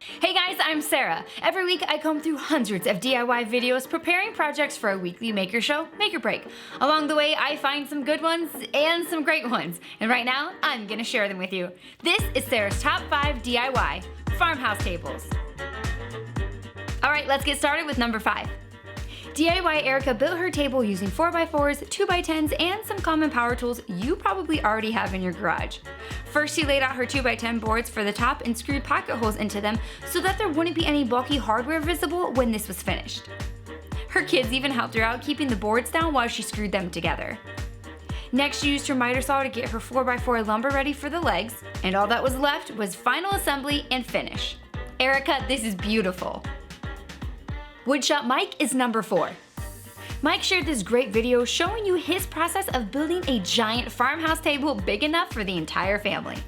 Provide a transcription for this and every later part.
Hey guys, I'm Sarah. Every week I comb through hundreds of DIY videos preparing projects for a weekly maker show, Make or Break. Along the way, I find some good ones and some great ones. And right now, I'm gonna share them with you. This is Sarah's Top 5 DIY, Farmhouse Tables. All right, let's get started with number 5. DIY Erica built her table using 4x4s, 2x10s, and some common power tools you probably already have in your garage. First, she laid out her 2x10 boards for the top and screwed pocket holes into them so that there wouldn't be any bulky hardware visible when this was finished. Her kids even helped her out keeping the boards down while she screwed them together. Next, she used her miter saw to get her 4x4 lumber ready for the legs, and all that was left was final assembly and finish. Erica, this is beautiful. Woodshop Mike is number 4. Mike shared this great video showing you his process of building a giant farmhouse table big enough for the entire family.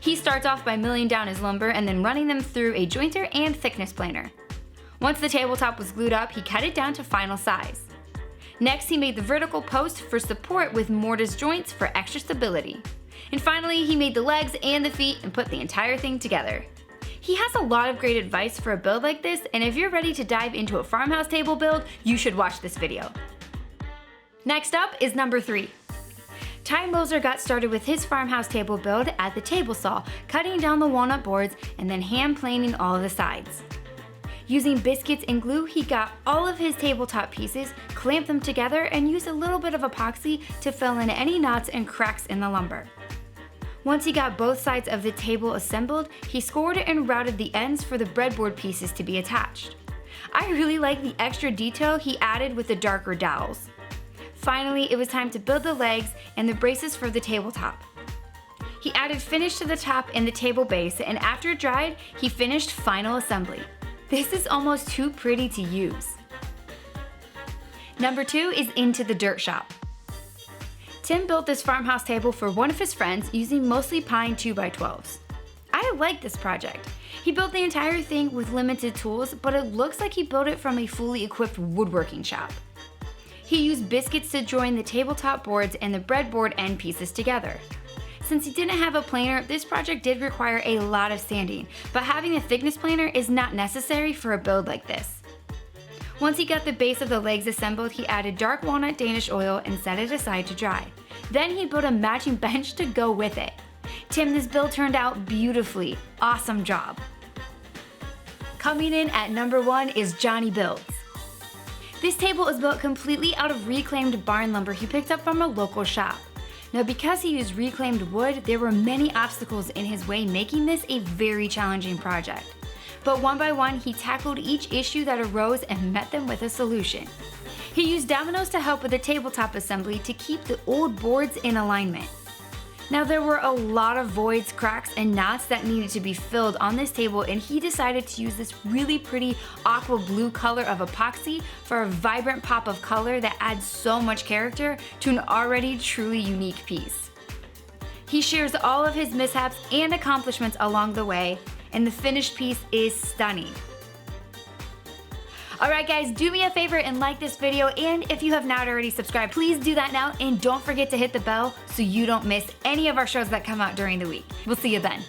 He starts off by milling down his lumber and then running them through a jointer and thickness planer. Once the tabletop was glued up, he cut it down to final size. Next, he made the vertical post for support with mortise joints for extra stability. And finally, he made the legs and the feet and put the entire thing together. He has a lot of great advice for a build like this, and if you're ready to dive into a farmhouse table build, you should watch this video. Next up is number 3. Moser got started with his farmhouse table build at the table saw, cutting down the walnut boards and then hand planing all of the sides. Using biscuits and glue, he got all of his tabletop pieces, clamped them together, and used a little bit of epoxy to fill in any knots and cracks in the lumber. Once he got both sides of the table assembled, he scored and routed the ends for the breadboard pieces to be attached. I really like the extra detail he added with the darker dowels. Finally, it was time to build the legs and the braces for the tabletop. He added finish to the top and the table base, and after it dried, he finished final assembly. This is almost too pretty to use. Number 2 is Into the Dirt Shop. Tim built this farmhouse table for one of his friends using mostly pine 2x12s. I like this project. He built the entire thing with limited tools, but it looks like he built it from a fully equipped woodworking shop. He used biscuits to join the tabletop boards and the breadboard end pieces together. Since he didn't have a planer, this project did require a lot of sanding, but having a thickness planer is not necessary for a build like this. Once he got the base of the legs assembled, he added dark walnut Danish oil and set it aside to dry. Then he built a matching bench to go with it. Tim, this build turned out beautifully. Awesome job. Coming in at number 1 is Johnny Builds. This table is built completely out of reclaimed barn lumber he picked up from a local shop. Now, because he used reclaimed wood, there were many obstacles in his way, making this a very challenging project. But one by one, he tackled each issue that arose and met them with a solution. He used dominoes to help with the tabletop assembly to keep the old boards in alignment. Now, there were a lot of voids, cracks, and knots that needed to be filled on this table, and he decided to use this really pretty aqua blue color of epoxy for a vibrant pop of color that adds so much character to an already truly unique piece. He shares all of his mishaps and accomplishments along the way, and the finished piece is stunning. Alright guys, do me a favor and like this video, and if you have not already subscribed, please do that now, and don't forget to hit the bell so you don't miss any of our shows that come out during the week. We'll see you then.